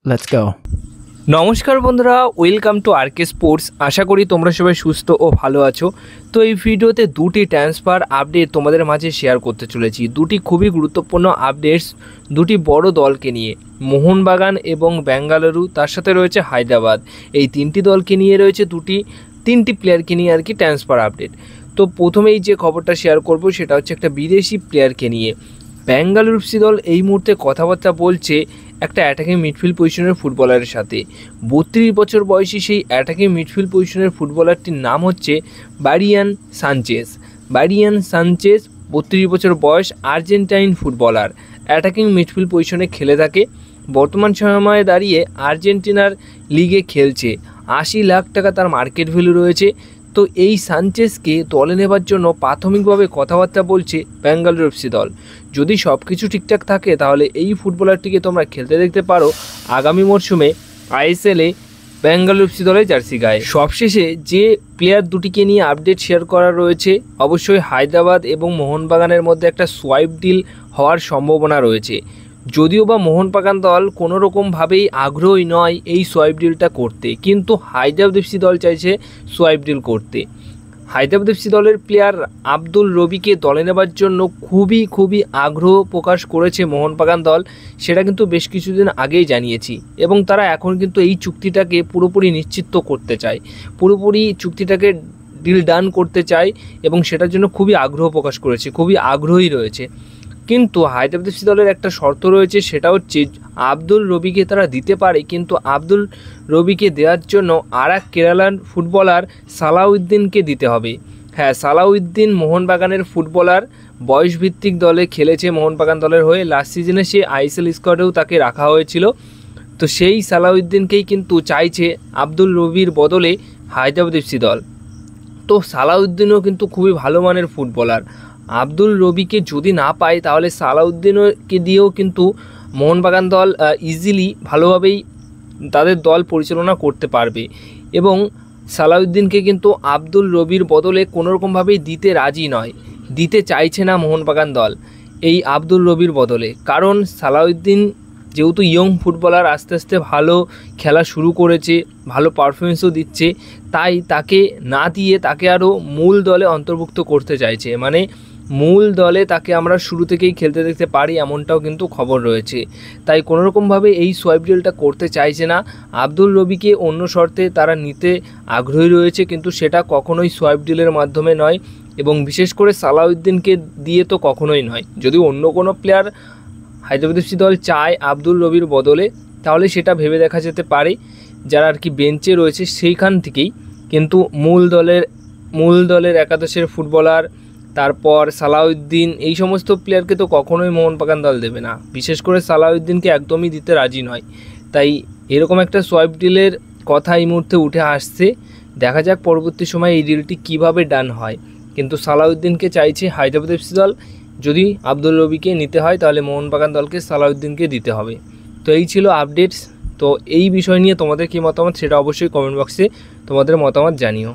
Let's go. নমস্কার বন্ধুরা, welcome to আরকে sports. আশা করি তোমরা সবাই সুস্থ ও ভালো আছো। তো এই ভিডিওতে দুটি ট্রান্সফার আপডেট তোমাদের মাঝে শেয়ার করতে চলেছি। দুটি খুবই গুরুত্বপূর্ণ আপডেটস দুটি বড় দলকে নিয়ে, মোহনবাগান এবং বেঙ্গালুরু, তার সাথে রয়েছে হায়দ্রাবাদ। এই তিনটি দলকে নিয়ে রয়েছে তিনটি প্লেয়ারকে নিয়ে আর কি ট্রান্সফার আপডেট। তো প্রথমেই যে খবরটা শেয়ার করব সেটা হচ্ছে একটা বিদেশি প্লেয়ারকে নিয়ে। বেঙ্গালুরু এফসি দল এই মুহূর্তে কথাবার্তা বলছে একটা অ্যাটাকিং মিডফিল্ড পজিশনের ফুটবলারের সাথে। 32 বছর বয়সী সেই অ্যাটাকিং মিডফিল্ড পজিশনের ফুটবলারটির নাম হচ্ছে ব্রায়ান সানচেজ। 32 বছর বয়স, আর্জেন্টাইন ফুটবলার, অ্যাটাকিং মিডফিল্ড পজিশনে খেলে থাকে। বর্তমান সময়ে দাঁড়িয়ে আর্জেন্টিনার লিগে খেলছে। 80 লাখ টাকা তার মার্কেট ভ্যালু রয়েছে। তো এই সানচেজকে দলে নেবার জন্য প্রাথমিকভাবে কথাবার্তা বলছে বেঙ্গালুরু এফসি দল। যদি সব কিছু ঠিকঠাক থাকে তাহলে এই ফুটবলারটিকে তোমরা খেলতে দেখতে পারো আগামী মরশুমে আইএসএলে বেঙ্গালুরু এফসি দলের জার্সি গায়ে। সবশেষে যে প্লেয়ার দুটিকে নিয়ে আপডেট শেয়ার করা রয়েছে, অবশ্যই হায়দ্রাবাদ এবং মোহনবাগানের মধ্যে একটা সোয়াইপ ডিল হওয়ার সম্ভাবনা রয়েছে। যদিও বা মোহনবাগান দল কোনো রকমভাবেই আগ্রহী নয় এই সোয়াইপ ডিলটা করতে, কিন্তু হায়দ্রাবাদ এফসি দল চাইছে সোয়াইপ ডিল করতে। হায়দ্রাবাদ এফসি দলের প্লেয়ার আব্দুল রবিকে দলে নেবার জন্য খুবই আগ্রহ প্রকাশ করেছে মোহনবাগান দল, সেটা কিন্তু বেশ কিছুদিন আগেই জানিয়েছি। এবং তারা এখন কিন্তু এই চুক্তিটাকে পুরোপুরি নিশ্চিত করতে চায়, পুরোপুরি চুক্তিটাকে ডিল ডান করতে চায় এবং সেটার জন্য খুবই আগ্রহ প্রকাশ করেছে, খুবই আগ্রহী রয়েছে। কিন্তু হায়দ্রাবাদ এফসি দলের একটা শর্ত রয়েছে, সেটা হচ্ছে আব্দুল রবিকে তারা দিতে পারে, কিন্তু আব্দুল রবিকে দেওয়ার জন্য আর এক কেরালার ফুটবলার সালাউদ্দিনকে দিতে হবে। হ্যাঁ, সালাউদ্দিন মোহনবাগানের ফুটবলার, বয়সভিত্তিক দলে খেলেছে মোহনবাগান দলের হয়ে। লাস্ট সিজনে সে আইএসএল স্কোয়াডেও তাকে রাখা হয়েছিল। তো সেই সালাউদ্দিনকেই কিন্তু চাইছে আব্দুল রবির বদলে হায়দ্রাবাদ এফসি দল। তো সালাউদ্দিনও কিন্তু খুবই ভালো মানের ফুটবলার। আব্দুল রবিকে যদি না পায় তাহলে সালাউদ্দিনকে দিয়েও কিন্তু মোহনবাগান দল ইজিলি ভালোভাবেই তাদের দল পরিচালনা করতে পারবে। এবং সালাউদ্দিনকে কিন্তু আব্দুল রবির বদলে কোনোরকমভাবেই দিতে রাজি নয়, দিতে চাইছে না মোহনবাগান দল এই আব্দুল রবির বদলে। কারণ সালাউদ্দিন যেহেতু ইয়ং ফুটবলার, আস্তে আস্তে ভালো খেলা শুরু করেছে, ভালো পারফরমেন্সও দিচ্ছে, তাই তাকে না দিয়ে তাকে আরও মূল দলে অন্তর্ভুক্ত করতে চাইছে। মানে মূল দলে তাকে আমরা শুরু থেকেই খেলতে দেখতে পারি, এমনটাও কিন্তু খবর রয়েছে। তাই কোনোরকমভাবে এই সোয়াইপ ডিলটা করতে চাইছে না। আব্দুল রবিকে অন্য শর্তে তারা নিতে আগ্রহী রয়েছে, কিন্তু সেটা কখনোই সোয়াইপ ডিলের মাধ্যমে নয়, এবং বিশেষ করে সালাউদ্দিনকে দিয়ে তো কখনোই নয়। যদি অন্য কোনো প্লেয়ার হায়দ্রাবাদ এফসি দল চায় আব্দুল রবির বদলে, তাহলে সেটা ভেবে দেখা যেতে পারে, যারা আর কি বেঞ্চে রয়েছে সেইখান থেকেই। কিন্তু মূল দলের একাদশের ফুটবলার, তারপর সালাউদ্দিন, এই সমস্ত প্লেয়ারকে তো কখনোই মোহনবাগান দল দেবে না। বিশেষ করে সালাউদ্দিনকে একদমই দিতে রাজি নয়। তাই এরকম একটা সোয়াইপ ডিলের কথা এই মুহূর্তে উঠে আসছে। দেখা যাক পরবর্তী সময় এই ডিলটি কিভাবে ডান হয়। কিন্তু সালাউদ্দিনকে চাইছে হায়দ্রাবাদ এফসি দল। যদি আব্দুল রবিকে নিতে হয় তাহলে মোহনবাগান দলকে সালাউদ্দিনকে দিতে হবে। তো এই ছিল আপডেটস। তো এই বিষয় নিয়ে তোমাদের কী মতামত সেটা অবশ্যই কমেন্ট বক্সে তোমাদের মতামত জানিও।